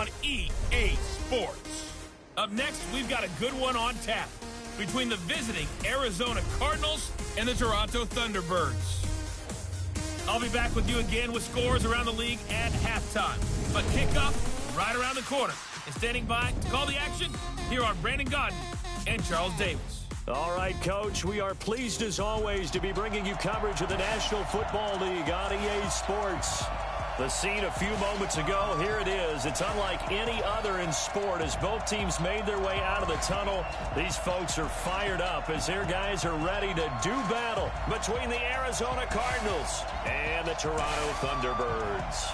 on EA Sports. Up next, we've got a good one on tap between the visiting Arizona Cardinals and the Toronto Thunderbirds. I'll be back with you again with scores around the league at halftime. But kickoff right around the corner. And standing by to call the action, here are Brandon Gaudin and Charles Davis. All right, Coach, we are pleased as always to be bringing you coverage of the National Football League on EA Sports. The scene a few moments ago, here it is. It's unlike any other in sport as both teams made their way out of the tunnel. These folks are fired up as their guys are ready to do battle between the Arizona Cardinals and the Toronto Thunderbirds.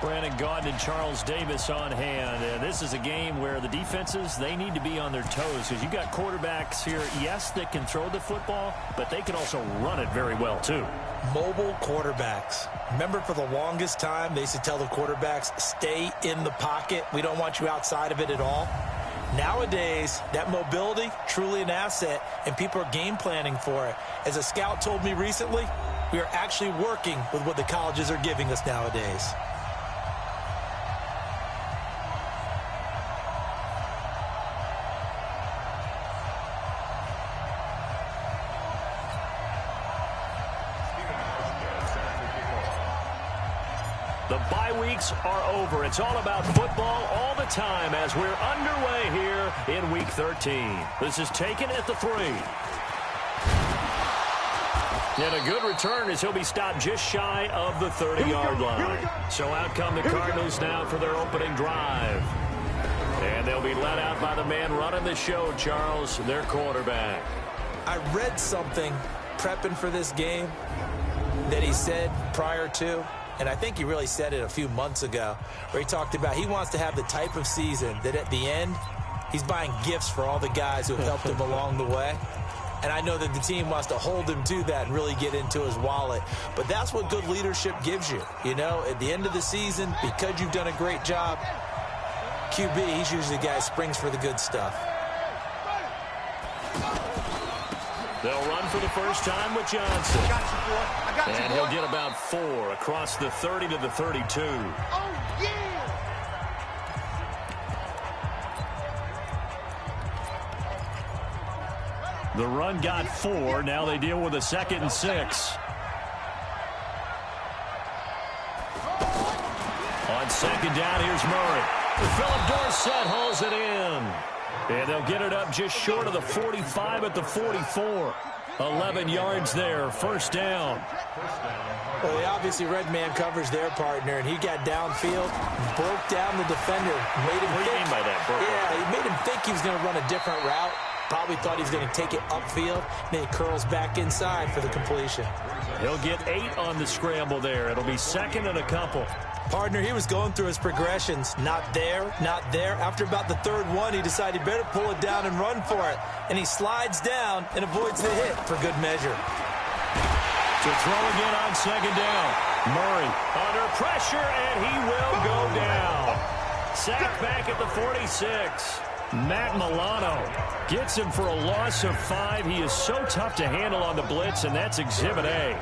Brandon Gaudin and Charles Davis on hand. And this is a game where the defenses, they need to be on their toes because you've got quarterbacks here, yes, that can throw the football, but they can also run it very well, too. Mobile quarterbacks. Remember, for the longest time, they used to tell the quarterbacks, stay in the pocket. We don't want you outside of it at all. Nowadays, that mobility, truly an asset, and people are game planning for it. As a scout told me recently, we are actually working with what the colleges are giving us nowadays. The bye weeks are over. It's all about football all the time as we're underway here in Week 13. This is taken at the 3. And a good return as he'll be stopped just shy of the 30-yard line. So out come the Cardinals now for their opening drive. And they'll be let out by the man running the show, Charles, their quarterback. I read something prepping for this game that he said prior to, and I think he really said it a few months ago, where he talked about he wants to have the type of season that at the end, he's buying gifts for all the guys who have helped him along the way. And I know that the team wants to hold him to that and really get into his wallet. But that's what good leadership gives you. You know, at the end of the season, because you've done a great job, QB, he's usually the guy who springs for the good stuff. They'll run for the first time with Johnson. And he'll get about 4 across the 30 to the 32. Oh, yeah! The run got 4. Now they deal with a 2nd and 6. On 2nd down, here's Murray. Philip Dorsett hauls it in. And they'll get it up just short of the 45 at the 44. 11 yards there, first down. Well, they obviously read man coverage their partner, and he got downfield, broke down the defender, made him What do you mean by that, bro? Yeah, he made him think he was going to run a different route. Probably thought he was going to take it upfield. Then he curls back inside for the completion. He'll get 8 on the scramble there. It'll be 2nd and a couple. Partner, he was going through his progressions. Not there, not there. After about the 3rd one, he decided he better pull it down and run for it. And he slides down and avoids the hit for good measure. To throw again on 2nd down. Murray under pressure, and he will go down. Sacked back at the 46. Matt Milano gets him for a loss of 5. He is so tough to handle on the blitz, and that's Exhibit A.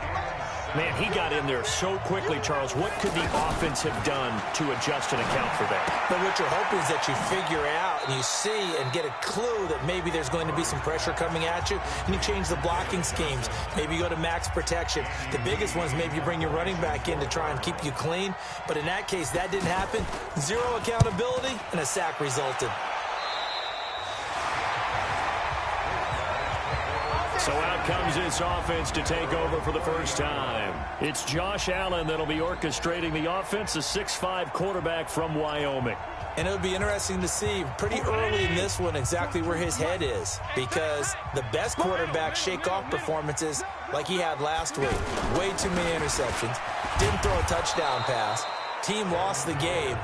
Man, he got in there so quickly, Charles. What could the offense have done to adjust and account for that? But what you're hoping is that you figure out and you see and get a clue that maybe there's going to be some pressure coming at you, and you change the blocking schemes. Maybe you go to max protection. The biggest one is maybe you bring your running back in to try and keep you clean. But in that case, that didn't happen. 0 accountability, and a sack resulted. So out comes this offense to take over for the first time. It's Josh Allen that'll be orchestrating the offense, a 6'5" quarterback from Wyoming. And it'll be interesting to see pretty early in this one exactly where his head is, because the best quarterbacks shake off performances like he had last week. Way too many interceptions. Didn't throw a touchdown pass. Team lost the game.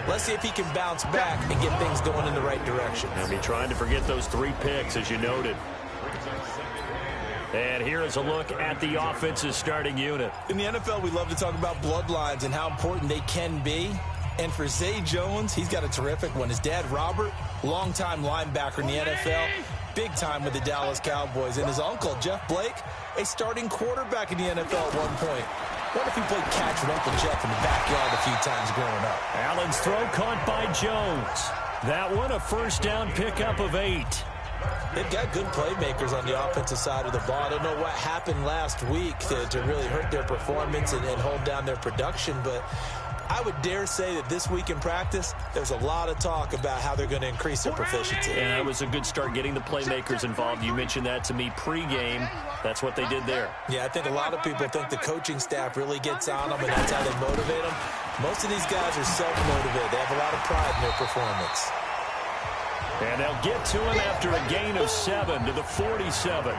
Let's see if he can bounce back and get things going in the right direction. He'll be trying to forget those 3 picks, as you noted. And here is a look at the offense's starting unit. In the NFL, we love to talk about bloodlines and how important they can be. And for Zay Jones, he's got a terrific one. His dad, Robert, longtime linebacker in the NFL, big time with the Dallas Cowboys. And his uncle, Jeff Blake, a starting quarterback in the NFL at one point. What if he played catch with Uncle Jeff in the backyard a few times growing up? Allen's throw caught by Jones. That one a first down pickup of 8. They've got good playmakers on the offensive side of the ball. I don't know what happened last week to really hurt their performance and hold down their production, but I would dare say that this week in practice, there's a lot of talk about how they're going to increase their proficiency. And that was a good start getting the playmakers involved. You mentioned that to me pregame. That's what they did there. Yeah, I think a lot of people think the coaching staff really gets on them, and that's how they motivate them. Most of these guys are self-motivated. They have a lot of pride in their performance. And they'll get to him after a gain of 7 to the 47.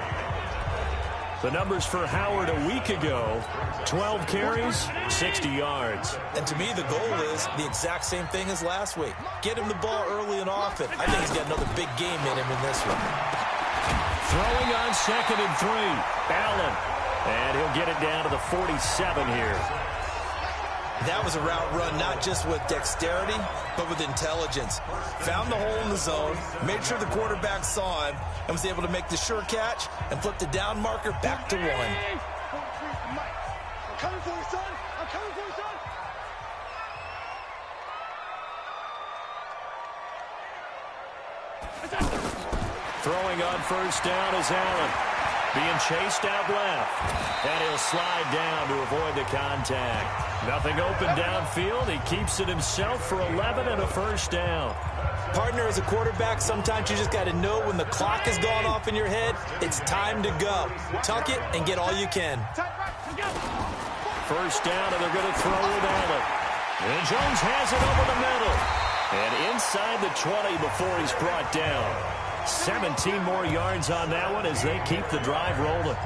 The numbers for Howard a week ago, 12 carries, 60 yards. And to me, the goal is the exact same thing as last week. Get him the ball early and often. I think he's got another big game in him in this one. Throwing on 2nd and 3, Allen. And he'll get it down to the 47 here. That was a route run not just with dexterity, but with intelligence. Found the hole in the zone, made sure the quarterback saw him, and was able to make the sure catch and flip the down marker back to 1. I'm coming for you, son. I'm coming for you, son. Throwing on first down is Allen. Being chased out left. And he'll slide down to avoid the contact. Nothing open downfield. He keeps it himself for 11 and a first down. Partner, as a quarterback, sometimes you just got to know when the clock has gone off in your head, it's time to go. Tuck it and get all you can. First down, and they're going to throw with Allen. And Jones has it over the middle. And inside the 20 before he's brought down. 17 more yards on that one as they keep the drive rolling.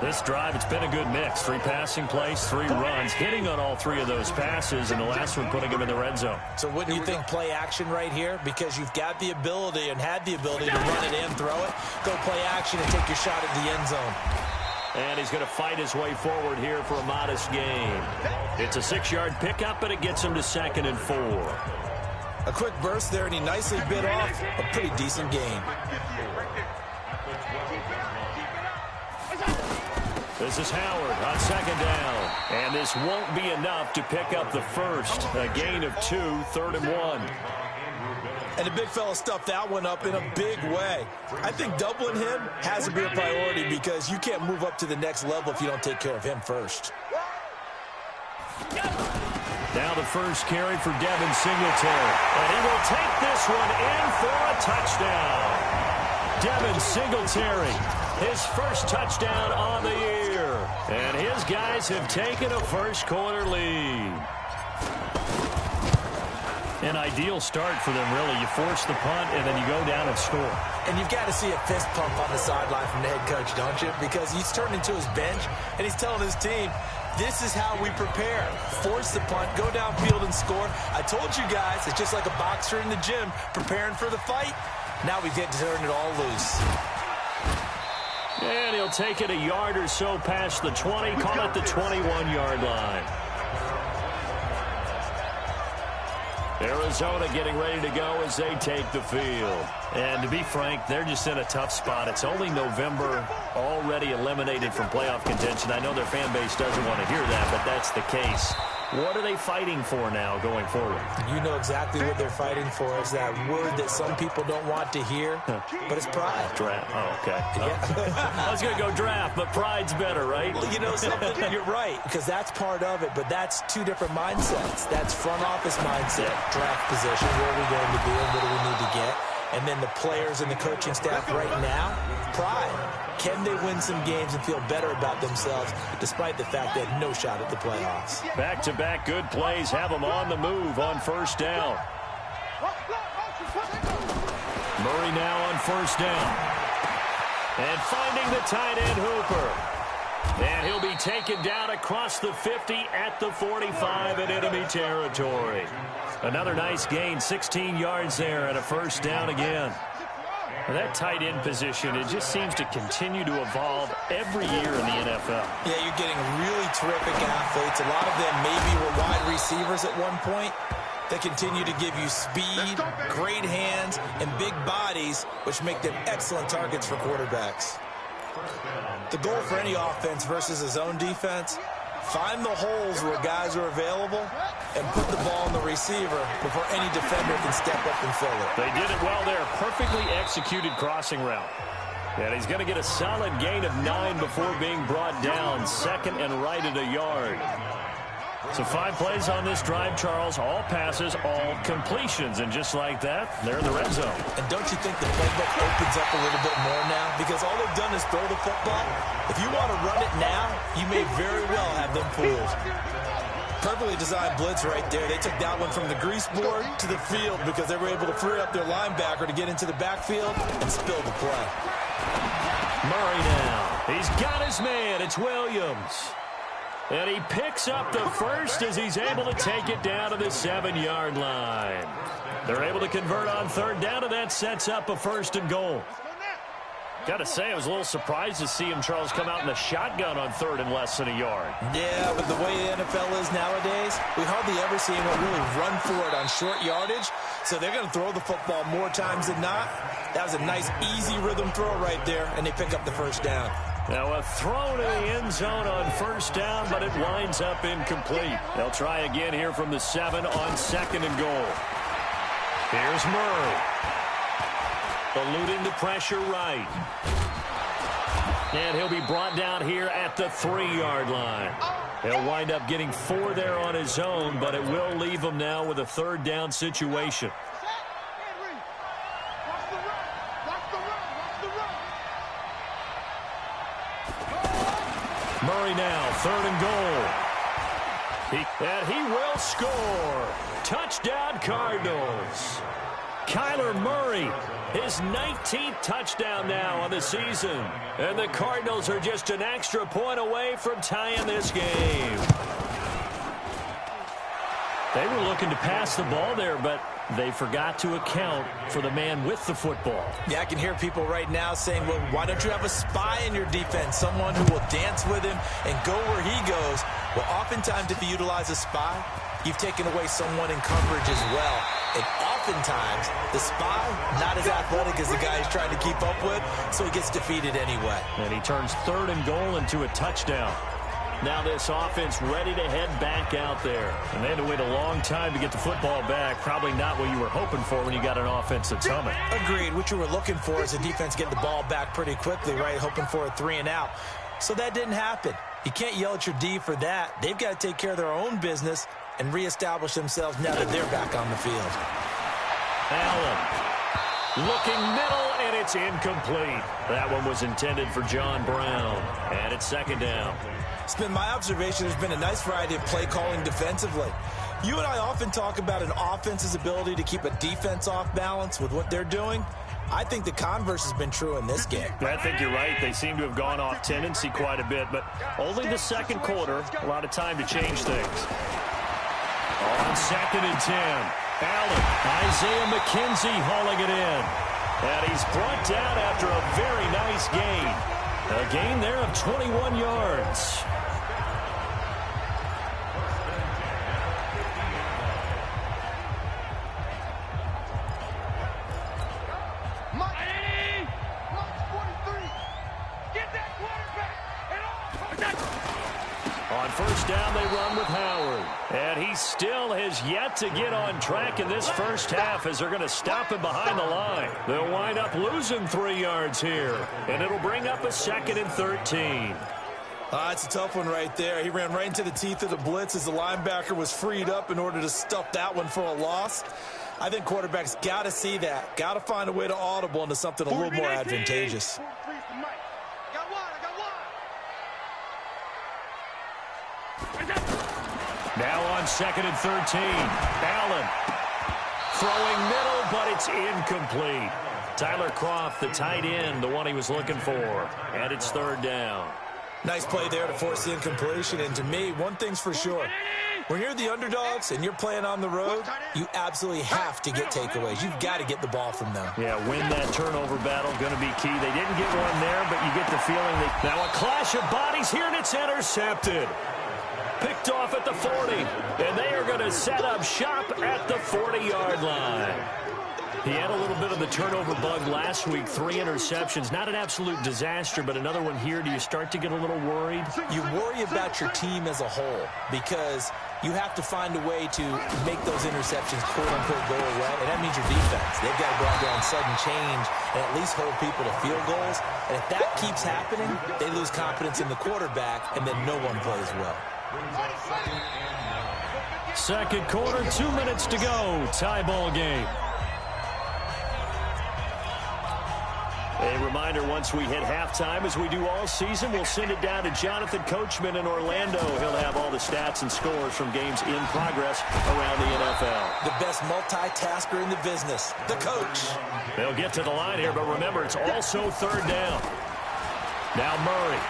This drive, it's been a good mix. 3 passing plays, 3 runs, hitting on all 3 of those passes, and the last one putting him in the red zone. So wouldn't you think play action right here? Because you've got the ability and had the ability to run it and throw it. Go play action and take your shot at the end zone. And he's going to fight his way forward here for a modest gain. It's a 6-yard pickup, but it gets him to 2nd and 4. A quick burst there, and he nicely bit off a pretty decent gain. This is Howard on 2nd down. And this won't be enough to pick up the first. A gain of 2, 3rd and 1. And the big fella stuffed that one up in a big way. I think doubling him has to be a priority because you can't move up to the next level if you don't take care of him first. Now the first carry for Devin Singletary. And he will take this one in for a touchdown. Devin Singletary, his first touchdown on the year. And his guys have taken a first-quarter lead. An ideal start for them, really. You force the punt, and then you go down and score. And you've got to see a fist pump on the sideline from the head coach, don't you? Because he's turned into his bench, and he's telling his team, this is how we prepare. Force the punt, go downfield and score. I told you guys, it's just like a boxer in the gym preparing for the fight. Now we get to turn it all loose. And he'll take it a yard or so past the 20, call it the 21-yard line. Arizona getting ready to go as they take the field. And to be frank, they're just in a tough spot. It's only November, already eliminated from playoff contention. I know their fan base doesn't want to hear that, but that's the case. What are they fighting for now going forward? You know exactly what they're fighting for. Is that word that some people don't want to hear, but it's pride. Draft. Oh, okay. Yeah. I was going to go draft, but pride's better, right? Well, you know something? You're right, because that's part of it, but that's 2 different mindsets. That's front office mindset, draft position, where are we going to be and what do we need to get? And then the players and the coaching staff right now, pride. Can they win some games and feel better about themselves despite the fact they had no shot at the playoffs? Back-to-back good plays have them on the move on first down. Murray now on first down. And finding the tight end Hooper. And he'll be taken down across the 50 at the 45 in enemy territory. Another nice gain, 16 yards there and a first down again. That tight end position, it just seems to continue to evolve every year in the NFL. Yeah, you're getting really terrific athletes. A lot of them maybe were wide receivers at one point. They continue to give you speed, great hands, and big bodies, which make them excellent targets for quarterbacks. The goal for any offense versus a zone defense, Find the holes where guys are available and put the ball in the receiver before any defender can step up and fill it. They did it well there. Perfectly executed crossing route. And he's going to get a solid gain of 9 before being brought down. Second and right at a yard. So 5 plays on this drive, Charles. All passes, all completions. And just like that, they're in the red zone. And don't you think the playbook opens up a little bit more now? Because all they've done is throw the football. If you want to run it now, you may very well have them fooled. Perfectly designed blitz right there. They took that one from the grease board to the field because they were able to free up their linebacker to get into the backfield and spill the play. Murray now. He's got his man. It's Williams. And he picks up the first as he's able to take it down to the 7-yard line. They're able to convert on third down, and that sets up a 1st and goal. Got to say, I was a little surprised to see him, Charles, come out in the shotgun on 3rd and less than a yard. Yeah, but the way the NFL is nowadays, we hardly ever see anyone really run for it on short yardage. So they're going to throw the football more times than not. That was a nice, easy rhythm throw right there, and they pick up the 1st down. Now a throw to the end zone on 1st down, but it winds up incomplete. They'll try again here from the 7 on 2nd and goal. Here's Murray. Eluding the pressure right. And he'll be brought down here at the 3-yard line. He'll wind up getting 4 there on his own, but it will leave him now with a 3rd down situation. Murray now, 3rd and goal. And he will score. Touchdown, Cardinals. Kyler Murray, his 19th touchdown now on the season. And the Cardinals are just an extra point away from tying this game. They were looking to pass the ball there, but they forgot to account for the man with the football. Yeah, I can hear people right now saying, well, why don't you have a spy in your defense, someone who will dance with him and go where he goes? Well, oftentimes if you utilize a spy, you've taken away someone in coverage as well. And oftentimes, the spy, not as athletic as the guy he's trying to keep up with, so he gets defeated anyway. And he turns 3rd and goal into a touchdown. Now this offense ready to head back out there. And they had to wait a long time to get the football back. Probably not what you were hoping for when you got an offense that's humming. Agreed. What you were looking for is a defense getting the ball back pretty quickly, right? Hoping for a 3 and out. So that didn't happen. You can't yell at your D for that. They've got to take care of their own business and reestablish themselves now that they're back on the field. Allen looking middle, and it's incomplete. That one was intended for John Brown. And it's 2nd down. It's been my observation there's been a nice variety of play calling defensively. You and I often talk about an offense's ability to keep a defense off balance with what they're doing. I think the converse has been true in this game. I think you're right. They seem to have gone off tendency quite a bit, but only the 2nd quarter, a lot of time to change things. On 2nd and 10, Allen, Isaiah McKenzie hauling it in. And he's brought down after a very nice gain. A gain there of 21 yards. On 1st down, they run with Howard. And he still has yet to get on track in this 1st half as they're going to stop him behind the line. They'll wind up losing 3 yards here. And it'll bring up a 2nd and 13. It's a tough one right there. He ran right into the teeth of the blitz as the linebacker was freed up in order to stuff that one for a loss. I think quarterbacks got to see that. Got to find a way to audible into something a little more advantageous. Now on 2nd and 13, Allen throwing middle, but it's incomplete. Tyler Kroft, the tight end, the one he was looking for, and it's 3rd down. Nice play there to force the incompletion, and to me, one thing's for sure. When you're the underdogs and you're playing on the road, you absolutely have to get takeaways. You've got to get the ball from them. Yeah, win that turnover battle, going to be key. They didn't get one there, but you get the feeling that now a clash of bodies here, and it's intercepted. Picked off at the 40, and they are going to set up shop at the 40-yard line. He had a little bit of the turnover bug last week, 3 interceptions. Not an absolute disaster, but another one here. Do you start to get a little worried? You worry about your team as a whole because you have to find a way to make those interceptions, quote-unquote, go away, and that means your defense. They've got to go out there on sudden change and at least hold people to field goals. And if that keeps happening, they lose confidence in the quarterback, and then no one plays well. Second quarter, 2 minutes to go. Tie ball game. A reminder, once we hit halftime, as we do all season, we'll send it down to Jonathan Coachman in Orlando. He'll have all the stats and scores from games in progress around the NFL. The best multitasker in the business, the coach. They'll get to the line here, but remember, it's also third down. Now Murray.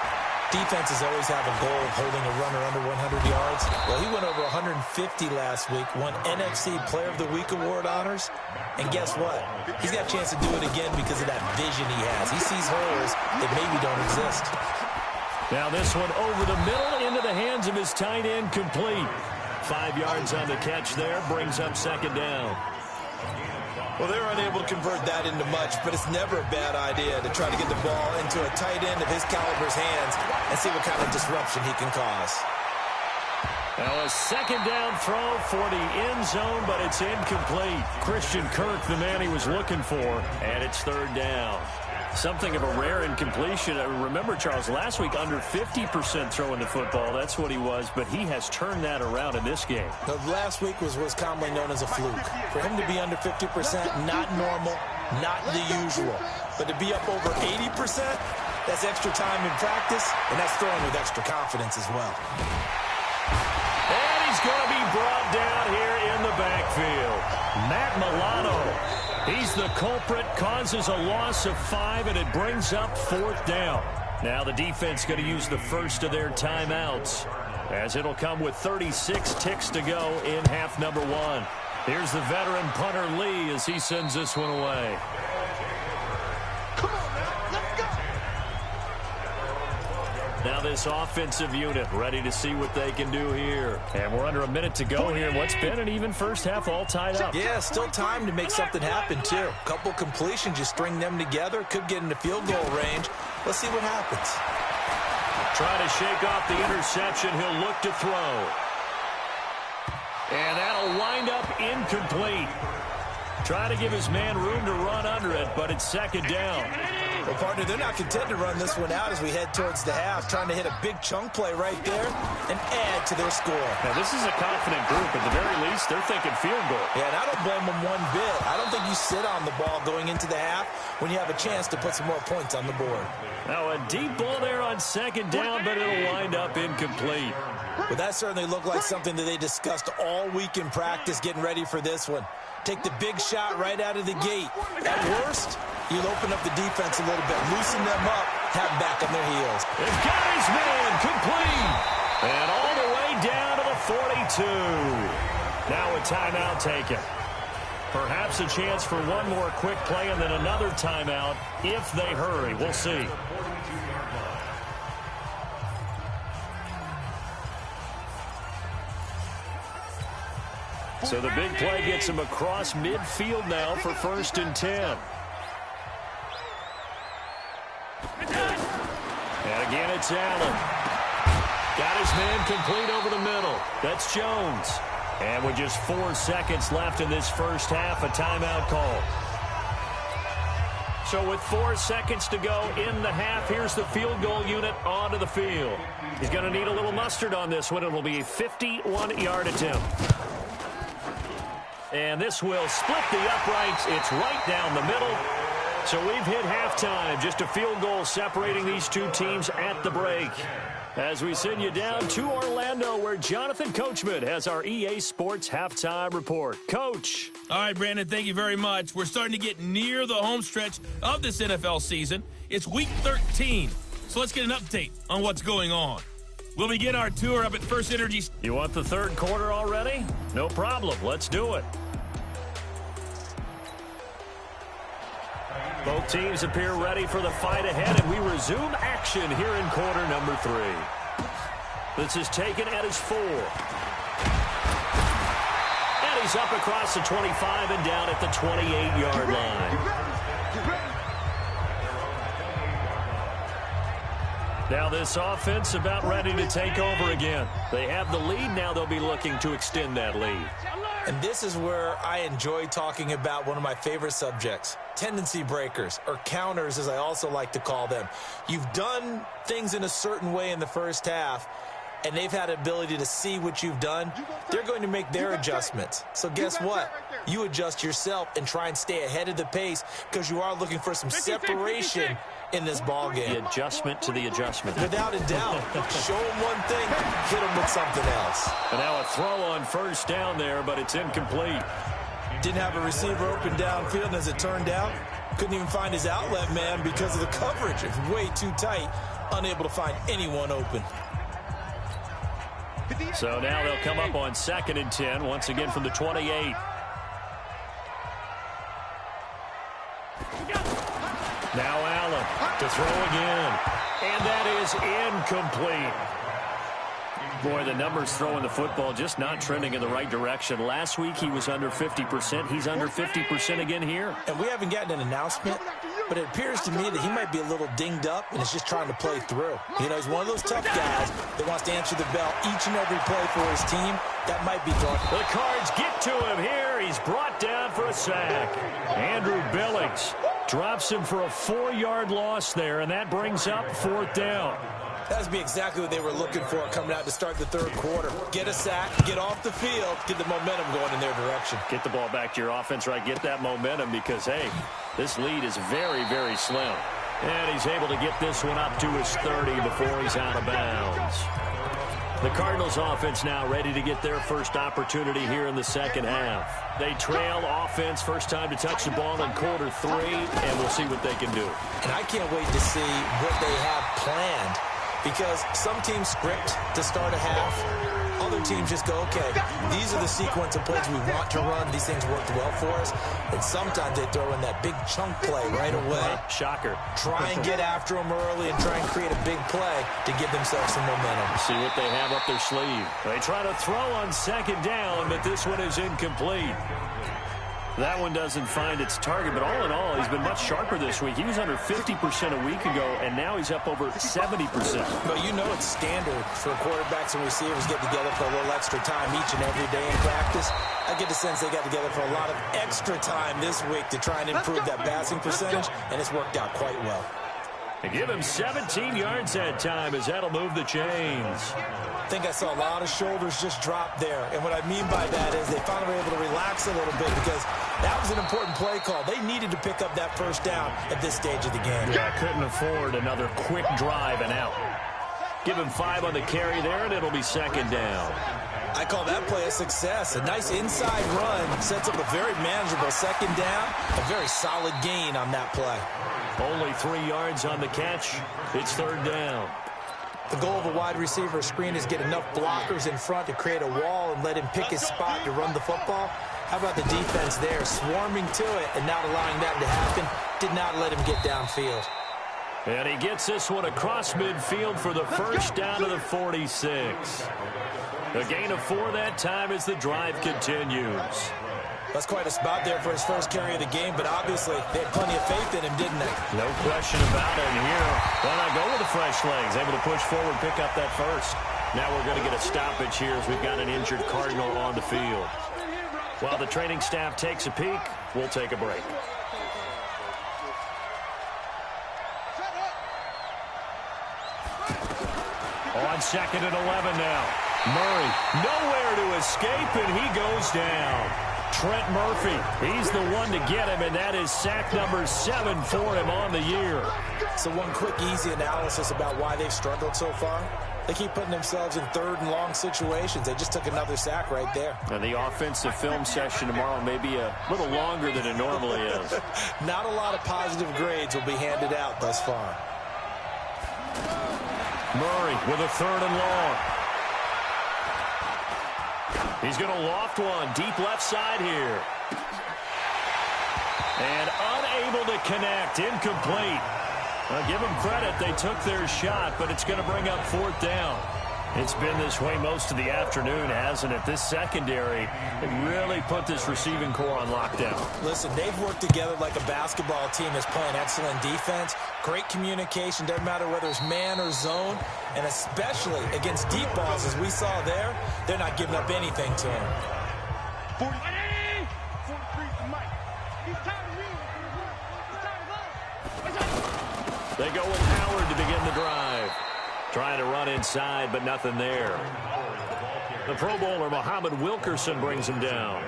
Defenses always have a goal of holding a runner under 100 yards. Well, he went over 150 last week, won NFC Player of the Week award honors. And guess what? He's got a chance to do it again because of that vision he has. He sees holes that maybe don't exist. Now this one over the middle into the hands of his tight end, complete. 5 yards on the catch there, brings up second down. Well, they're unable to convert that into much, but it's never a bad idea to try to get the ball into a tight end of his caliber's hands and see what kind of disruption he can cause. Now a second down throw for the end zone, but it's incomplete. Christian Kirk, the man he was looking for, and it's third down. Something of a rare incompletion. Remember, Charles, last week under 50% throwing the football. That's what he was, but he has turned that around in this game. The last week was commonly known as a fluke. For him to be under 50%, not normal, not the usual. But to be up over 80%, that's extra time in practice, and that's throwing with extra confidence as well. And he's going to be brought down here in the backfield. Matt Milano. He's the culprit, causes a loss of 5, and it brings up fourth down. Now the defense going to use the first of their timeouts, as it'll come with 36 ticks to go in half number 1. Here's the veteran punter Lee as he sends this one away. Come on, man. Let's go. Now this offensive unit ready to see what they can do here. And we're under a minute to go here. What's been an even first half, all tied up. Yeah, still time to make something happen, too. Couple completions, you string them together, could get into field goal range. Let's see what happens. Trying to shake off the interception. He'll look to throw. And that'll wind up incomplete. Trying to give his man room to run under it, but it's second down. Well, partner, they're not content to run this one out as we head towards the half, trying to hit a big chunk play right there and add to their score. Now, this is a confident group. At the very least, they're thinking field goal. Yeah, and I don't blame them one bit. I don't think you sit on the ball going into the half when you have a chance to put some more points on the board. Now, a deep ball there on second down, but it'll wind up incomplete. Well, that certainly looked like something that they discussed all week in practice getting ready for this one. Take the big shot right out of the gate. At worst, you'll open up the defense a little bit, loosen them up, have them back on their heels. They've got his man complete. And all the way down to the 42. Now a timeout taken. Perhaps a chance for one more quick play and then another timeout if they hurry. We'll see. So the big play gets him across midfield now for 1st and 10. And again, it's Allen. Got his man complete over the middle. That's Jones. And with just 4 seconds left in this first half, a timeout call. So with 4 seconds to go in the half, here's the field goal unit onto the field. He's going to need a little mustard on this one. It'll be a 51-yard attempt. And this will split the uprights. It's right down the middle. So we've hit halftime. Just a field goal separating these two teams at the break. As we send you down to Orlando, where Jonathan Coachman has our EA Sports Halftime Report. Coach. All right, Brandon, thank you very much. We're starting to get near the home stretch of this NFL season. It's Week 13, so let's get an update on what's going on. We'll begin our tour up at First Energy. You want the third quarter already? No problem. Let's do it. Both teams appear ready for the fight ahead, and we resume action here in quarter number 3. This is taken at his 4. And he Carries up across the 25 and down at the 28-yard line. Now this offense about ready to take over again. They have the lead. Now they'll be looking to extend that lead. And this is where I enjoy talking about one of my favorite subjects, tendency breakers, or counters as I also like to call them. You've done things in a certain way in the first half, and they've had the ability to see what you've done. They're going to make their adjustments. So guess what? You adjust yourself and try and stay ahead of the pace because you are looking for some separation in this ball game. The adjustment to the adjustment. Without a doubt. Show them one thing, hit them with something else. And now a throw on first down there, but it's incomplete. Didn't have a receiver open downfield, and as it turned out, couldn't even find his outlet man because of the coverage. It's way too tight, unable to find anyone open. So now they'll come up on 2nd and 10, once again from the 28. Now Allen to throw again. And that is incomplete. Boy, the numbers throwing the football just not trending in the right direction. Last week he was under 50%. He's under 50% again here. And we haven't gotten an announcement, but it appears to me that he might be a little dinged up and is just trying to play through. You know, he's one of those tough guys that wants to answer the bell each and every play for his team. That might be throwing. The Cards get to him here. He's brought down for a sack. Andrew Billings drops him for a 4-yard loss there, and that brings up 4th down. That would be exactly what they were looking for coming out to start the third quarter. Get a sack, get off the field, get the momentum going in their direction. Get the ball back to your offense, right? Get that momentum because, hey, this lead is very, very slim. And he's able to get this one up to his 30 before he's out of bounds. The Cardinals offense now ready to get their first opportunity here in the second half. They trail offense first time to touch the ball in quarter 3, and we'll see what they can do. And I can't wait to see what they have planned because some teams script to start a half. Other teams just go, okay, these are the sequence of plays we want to run. These things worked well for us. And sometimes they throw in that big chunk play right away. Shocker. Try and get after them early and try and create a big play to give themselves some momentum. See what they have up their sleeve. They try to throw on 2nd down, but this one is incomplete. That one doesn't find its target, but all in all, he's been much sharper this week. He was under 50% a week ago, and now he's up over 70%. But you know it's standard for quarterbacks and receivers get together for a little extra time each and every day in practice. I get the sense they got together for a lot of extra time this week to try and improve that passing percentage, and it's worked out quite well. They give him 17 yards that time as that'll move the chains. I think I saw a lot of shoulders just drop there. And what I mean by that is they finally were able to relax a little bit because that was an important play call. They needed to pick up that first down at this stage of the game. Yeah, couldn't afford another quick drive and out. Give him 5 on the carry there, and it'll be 2nd down. I call that play a success. A nice inside run sets up a very manageable 2nd down. A very solid gain on that play. Only 3 yards on the catch. It's 3rd down. The goal of a wide receiver screen is get enough blockers in front to create a wall and let him pick his spot to run the football. How about the defense there, swarming to it and not allowing that to happen? Did not let him get downfield. And he gets this one across midfield for the first down to the 46. A gain of 4 that time as the drive continues. That's quite a spot there for his first carry of the game, but obviously they had plenty of faith in him, didn't they? No question about it. And here, why not go with the fresh legs? Able to push forward, pick up that first. Now we're going to get a stoppage here as we've got an injured Cardinal on the field. While the training staff takes a peek, we'll take a break. On 2nd and 11 now. Murray, nowhere to escape, and he goes down. Trent Murphy, he's the one to get him, and that is sack number 7 for him on the year. So one quick, easy analysis about why they've struggled so far. They keep putting themselves in 3rd and long situations. They just took another sack right there. And the offensive film session tomorrow may be a little longer than it normally is. Not a lot of positive grades will be handed out thus far. Murray with a 3rd and long. He's going to loft one deep left side here. And unable to connect. Incomplete. I'll give them credit. They took their shot, but it's going to bring up 4th down. It's been this way most of the afternoon, hasn't it? This secondary really put this receiving core on lockdown. Listen, they've worked together like a basketball team that's playing excellent defense. Great communication, doesn't matter whether it's man or zone. And especially against deep balls, as we saw there, they're not giving up anything to him. 43 to Mike. He's tired of you. He's tired of us. They go with Howard to begin the drive. Trying to run inside, but nothing there. The Pro Bowler, Muhammad Wilkerson, brings him down.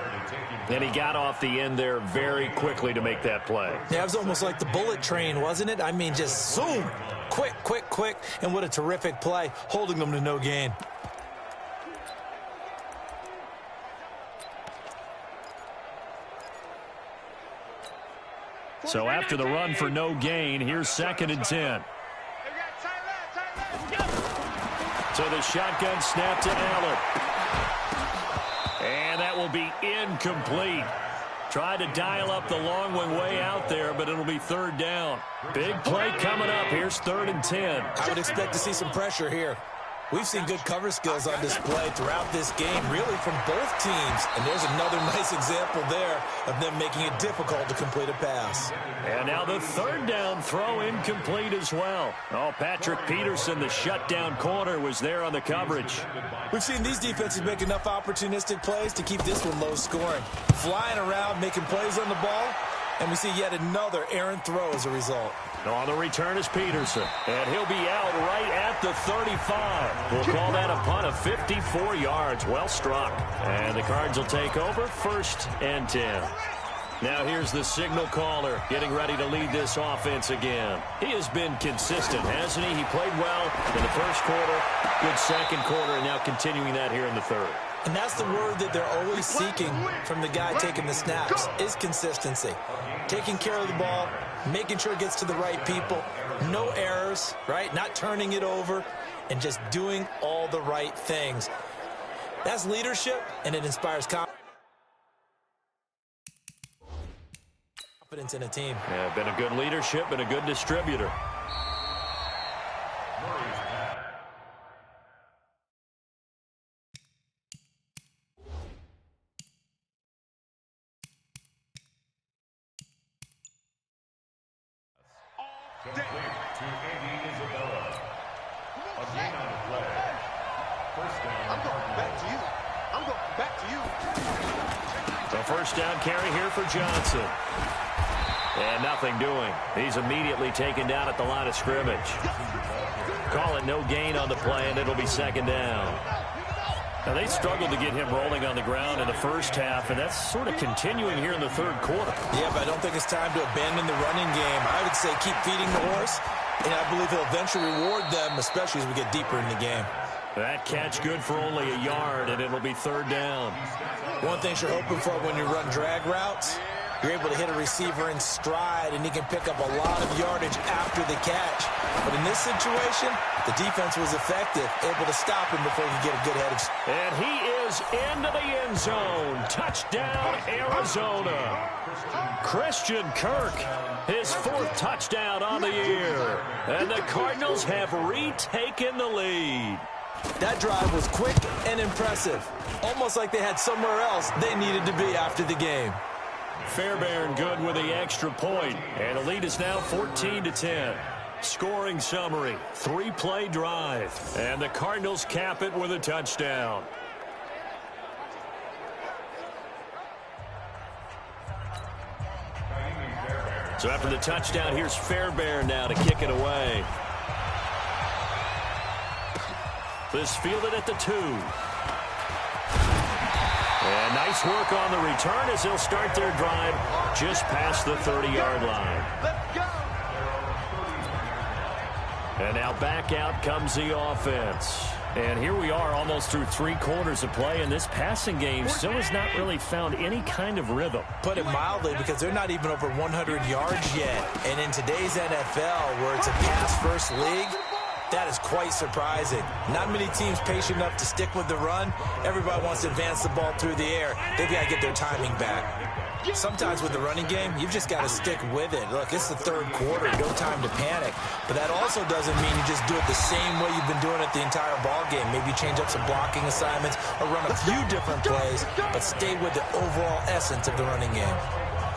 And he got off the end there very quickly to make that play. Yeah, it was almost like the bullet train, wasn't it? I mean, just zoom. Quick, quick, quick. And what a terrific play, holding them to no gain. So after the run for no gain, here's 2nd and 10. So the shotgun snap to Allen. And that will be incomplete. Tried to dial up the long one way out there, but it'll be 3rd down. Big play coming up. Here's 3rd and 10. I would expect to see some pressure here. We've seen good cover skills on display throughout this game, really from both teams. And there's another nice example there of them making it difficult to complete a pass. And now the 3rd down throw incomplete as well. Oh, Patrick Peterson, the shutdown corner, was there on the coverage. We've seen these defenses make enough opportunistic plays to keep this one low scoring. Flying around, making plays on the ball, and we see yet another errant throw as a result. On the return is Peterson, and he'll be out right at the 35. We'll call that a punt of 54 yards. Well struck. And the Cards will take over 1st and 10. Now here's the signal caller getting ready to lead this offense again. He has been consistent, hasn't he? He played well in the 1st quarter, good 2nd quarter, and now continuing that here in the 3rd. And that's the word that they're always seeking from the guy taking the snaps, is consistency. Taking care of the ball, making sure it gets to the right people, no errors, right? Not turning it over, and just doing all the right things. That's leadership, and it inspires confidence in a team. Yeah, been a good leadership and a good distributor. So 1st down carry here for Johnson. And nothing doing. He's immediately taken down at the line of scrimmage. Call it no gain on the play, and it'll be 2nd down. Now, they struggled to get him rolling on the ground in the 1st half, and that's sort of continuing here in the 3rd quarter. Yeah, but I don't think it's time to abandon the running game. I would say keep feeding the horse, and I believe he'll eventually reward them, especially as we get deeper in the game. That catch good for only a yard, and it'll be 3rd down. One thing you're hoping for when you run drag routes, you're able to hit a receiver in stride, and he can pick up a lot of yardage after the catch. But in this situation, the defense was effective, able to stop him before he could get a good head of... And he is into the end zone. Touchdown, Arizona. Christian Kirk, his 4th touchdown on the year. And the Cardinals have retaken the lead. That drive was quick and impressive. Almost like they had somewhere else they needed to be after the game. Fairbairn good with the extra point. And the lead is now 14-10. Scoring summary, 3-play drive. And the Cardinals cap it with a touchdown. So after the touchdown, here's Fairbairn now to kick it away. This fielded at the 2. And nice work on the return as they'll start their drive just past the 30-yard line. Let's go. And now back out comes the offense. And here we are almost through 3 quarters of play, and this passing game still has not really found any kind of rhythm. Put it mildly, because they're not even over 100 yards yet. And in today's NFL, where it's a pass-first league, that is quite surprising. Not many teams patient enough to stick with the run. Everybody wants to advance the ball through the air. They've got to get their timing back. Sometimes with the running game, you've just got to stick with it. Look, it's the third quarter, no time to panic. But that also doesn't mean you just do it the same way you've been doing it the entire ball game. Maybe change up some blocking assignments or run a few different plays, but stay with the overall essence of the running game.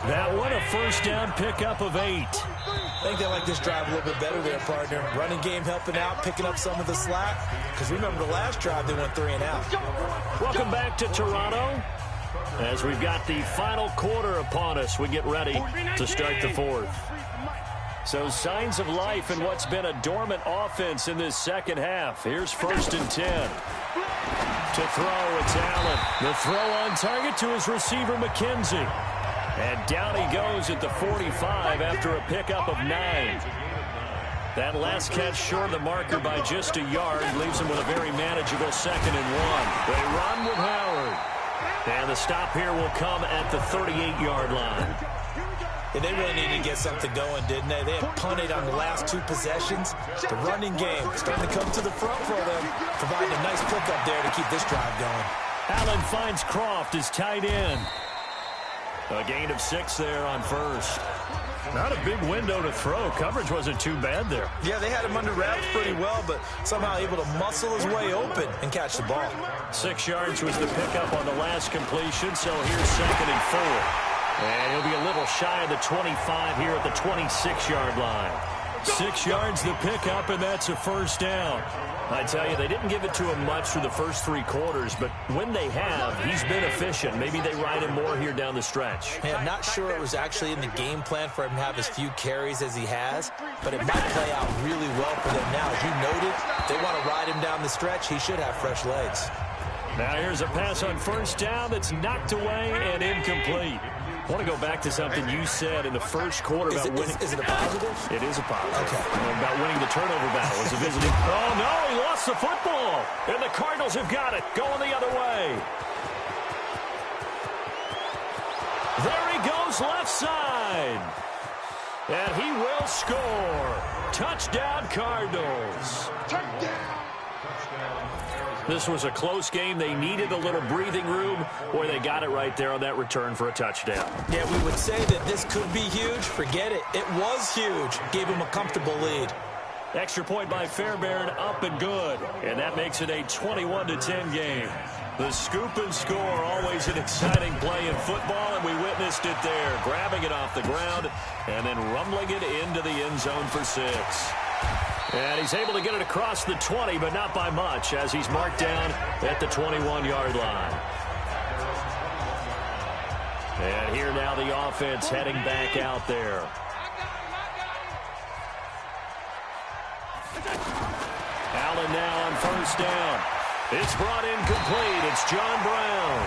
That one, a first down pickup of 8. I think they like this drive a little bit better there, partner. Running game helping out, picking up some of the slack. Because remember the last drive, they went 3 and out. Welcome back to Toronto. As we've got the final quarter upon us, we get ready to start the fourth. So signs of life in what's been a dormant offense in this second half. Here's 1st and 10. To throw, it's Allen. The throw on target to his receiver, McKenzie. And down he goes at the 45 after a pickup of 9. That last catch short of the marker by just a yard leaves him with a very manageable 2nd and 1. They run with Howard. And the stop here will come at the 38-yard line. Yeah, they really needed to get something going, didn't they? They had punted on the last 2 possessions. The running game starting to come to the front for them, providing a nice pickup there to keep this drive going. Allen finds Croft as tight end. A gain of 6 there on 1st. Not a big window to throw. Coverage wasn't too bad there. Yeah, they had him under wraps pretty well, but somehow able to muscle his way open and catch the ball. 6 yards was the pickup on the last completion, so here's 2nd and 4. And he'll be a little shy of the 25 here at the 26-yard line. 6 yards the pickup, and that's a first down. I tell you, they didn't give it to him much through the first 3 quarters, but when they have, he's been efficient. Maybe they ride him more here down the stretch. Yeah, I'm not sure it was actually in the game plan for him to have as few carries as he has, but it might play out really well for them now. As you noted, if they want to ride him down the stretch, he should have fresh legs. Now here's a pass on first down that's knocked away and incomplete. I want to go back to something you said in the first quarter about winning. Is it a positive? It is a positive. Okay. About winning the turnover battle as a visiting. Oh, no, he lost the football. And the Cardinals have got it. Going the other way. There he goes left side. And he will score. Touchdown, Cardinals. Touchdown. This was a close game. They needed a little breathing room, or they got it right there on that return for a touchdown. Yeah, we would say that this could be huge. Forget it. It was huge. Gave him a comfortable lead. Extra point by Fairbairn, up and good. And that makes it a 21-10 game. The scoop and score, always an exciting play in football, and we witnessed it there. Grabbing it off the ground and then rumbling it into the end zone for 6. And he's able to get it across the 20, but not by much, as he's marked down at the 21-yard line. And here now the offense heading back out there. Allen now on first down. It's brought in complete. It's John Brown.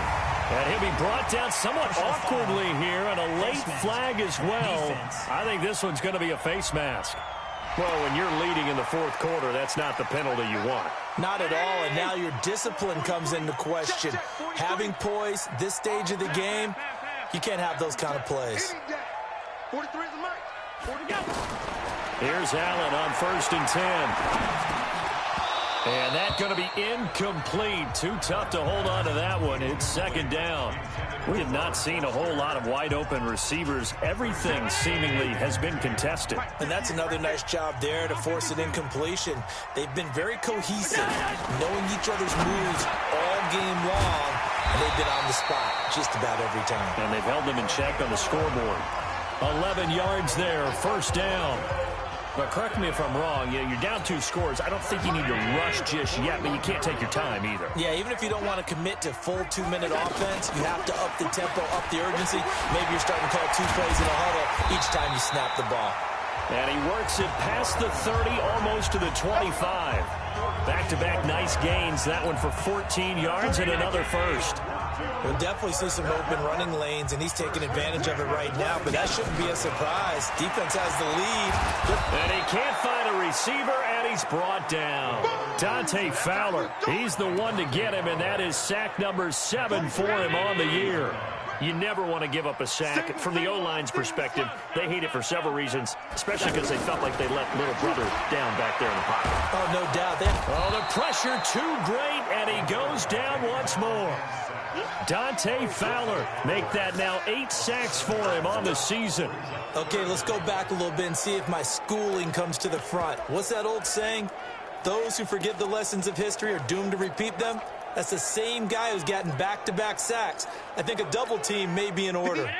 And he'll be brought down somewhat awkwardly here, and a late flag as well. I think this one's going to be a face mask. Well, when you're leading in the fourth quarter, that's not the penalty you want. Not at all, and now your discipline comes into question. Having poise, this stage of the game, you can't have those kind of plays. Here's Allen on 1st and 10. And that's going to be incomplete. Too tough to hold on to that one. It's 2nd down. We have not seen a whole lot of wide-open receivers. Everything seemingly has been contested. And that's another nice job there to force an incompletion. They've been very cohesive, knowing each other's moves all game long, and they've been on the spot just about every time. And they've held them in check on the scoreboard. 11 yards there, first down. But correct me if I'm wrong, you're down 2 scores. I don't think you need to rush just yet, but you can't take your time either. Yeah, even if you don't want to commit to full 2-minute offense, you have to up the tempo, up the urgency. Maybe you're starting to call 2 plays in a huddle each time you snap the ball. And he works it past the 30, almost to the 25. Back-to-back nice gains. That one for 14 yards and another first. We'll definitely see some open running lanes, and he's taking advantage of it right now, but that shouldn't be a surprise. Defense has the lead. And he can't find a receiver, and he's brought down. Dante Fowler, he's the one to get him, and that is sack number 7 for him on the year. You never want to give up a sack. From the O-line's perspective, they hate it for several reasons, especially because they felt like they let little brother down back there in the pocket. Oh, no doubt. Oh, the pressure too great, and he goes down once more. Dante Fowler make that now 8 sacks for him on the season. Okay, let's go back a little bit and see if my schooling comes to the front. What's that old saying? Those who forget the lessons of history are doomed to repeat them. That's the same guy who's gotten back-to-back sacks. I think a double team may be in order.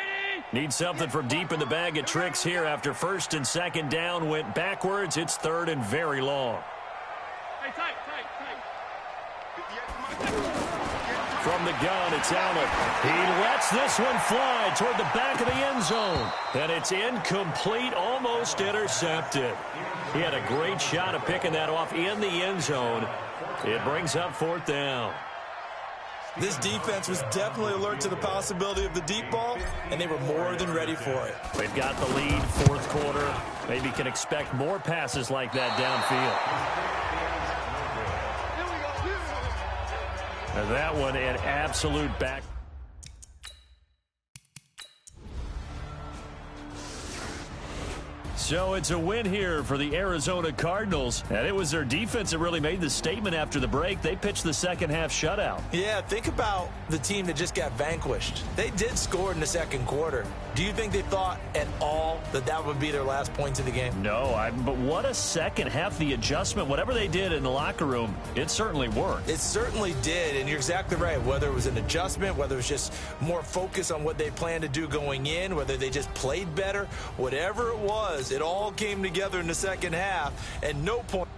Need something from deep in the bag of tricks here after 1st and 2nd down went backwards. It's 3rd and very long. From the gun, it's Allen. He lets this one fly toward the back of the end zone. And it's incomplete, almost intercepted. He had a great shot at picking that off in the end zone. It brings up 4th down. This defense was definitely alert to the possibility of the deep ball, and they were more than ready for it. They've got the lead, 4th quarter. Maybe can expect more passes like that downfield. And that one an absolute back. So it's a win here for the Arizona Cardinals. And it was their defense that really made the statement after the break. They pitched the second half shutout. Yeah, think about the team that just got vanquished. They did score in the 2nd quarter. Do you think they thought at all that that would be their last points of the game? No, but what a second half. The adjustment, whatever they did in the locker room, it certainly worked. It certainly did, and you're exactly right. Whether it was an adjustment, whether it was just more focus on what they planned to do going in, whether they just played better, whatever it was, it all came together in the second half, and no point.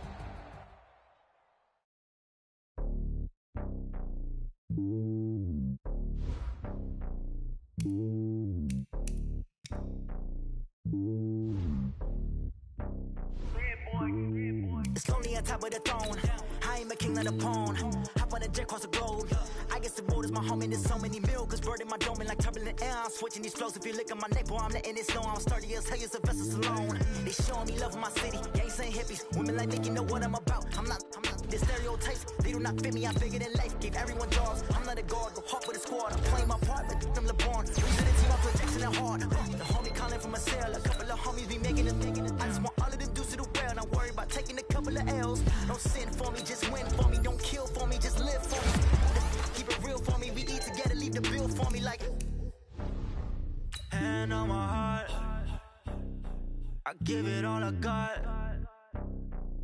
It's lonely on top of the throne. I ain't a king of the pawn. Hop on a jet across the globe. I guess the world is my home and there's so many milkers burning my dome like turbulent air. I'm switching these flows. If you look at my neck, boy, I'm letting it snow. I'm sturdy as hell, a vessel alone. They showing me love in my city. Gangs ain't hippies. Women like Nicky know what I'm about. I'm not. The stereotypes, they do not fit me. I'm bigger than life. Gave everyone jobs. I'm not a guard. Go hop with a squad. I'm playing my part, but them LeBron. Lose to the team, I'm projection and hard. The homie calling from a cell. A couple of homies be making it. I just want all of them dudes to do well. Not worry about taking a couple of L's. Don't sin for me, just win for me. Don't kill for me, just live for me. Keep it real for me. We eat together, leave the bill for me like. Hand on my heart, I give it all I got.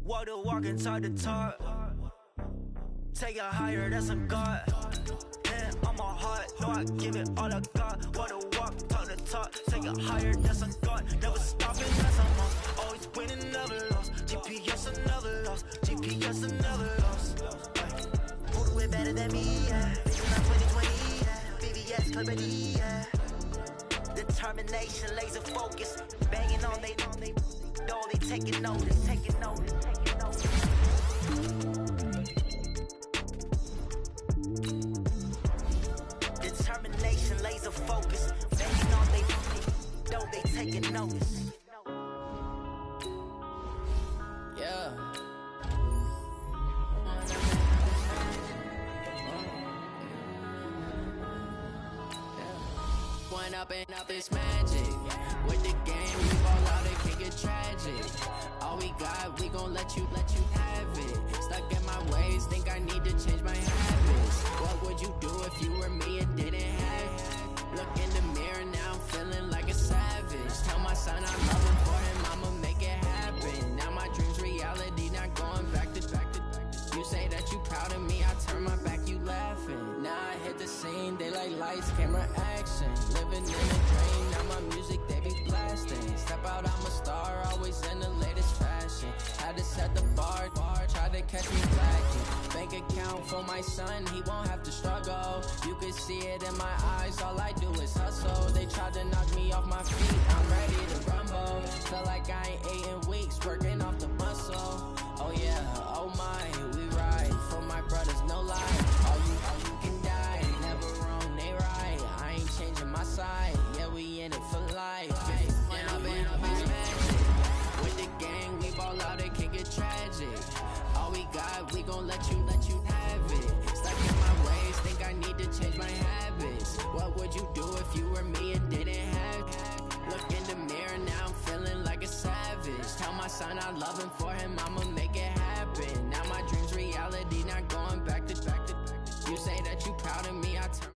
Walk the walk and talk the talk. Take it higher, that's a God. Hand on my heart, no, I give it all I got. Walk the walk, talk the talk. Take it higher, that's a God. Never stopping, that's a must. Always winning, never lost. GPS, I never lost. GPS, I never lost. Who do it better than me? Yeah. Vision of 2020, yeah. VVS, Clarity, yeah. Determination, laser focus. Banging on they know they taking notice, taking notice, taking notice. Determination, laser focus. Banging on they know they taking notice. Yeah. One up and up is magic. With the game, we fall out, it can get tragic. All we got, we gon' let you have it. Stuck in my ways, think I need to change my habits. What would you do if you were me and didn't have it? Look in the mirror now, I'm feeling like a savage. Tell my son I'm loving for him, I'ma make it happen. Now my dream's reality, not going back to. You say that you proud of me, I turn my back, you laughing. Now I hit the scene, they like lights, camera, action. Living in a dream, now my music, they be blasting. Step out, I'm a star, always in the latest fashion. Had to set the bar, try to catch me lacking. Bank account for my son, he won't have to struggle. You can see it in my eyes, all I do is hustle. They tried to knock me off my feet, I'm ready to rumble. Feel like I ain't ate in weeks, working off the muscle. Oh yeah, oh my, we ride for my brothers, no lie. All you can die, never wrong, they right. I ain't changing my side, yeah, we in it for life. When I've been magic. With the gang, we ball out, it can get tragic. All we got, we gon' let you have it. Stuck in my ways, think I need to change my habits. What would you do if you were me and didn't have it? Look in the mirror, now I'm feeling like a savage. Tell my son I love him, for him I'ma make it happen. Now my dream's reality, not going back to. You say that you proud of me, I turn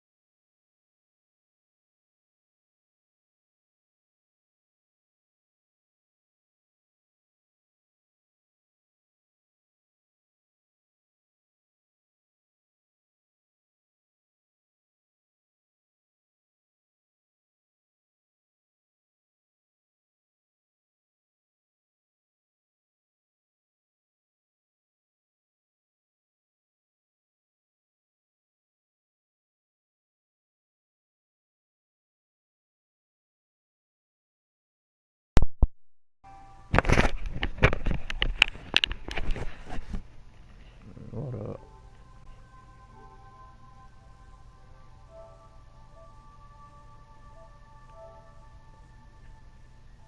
What up?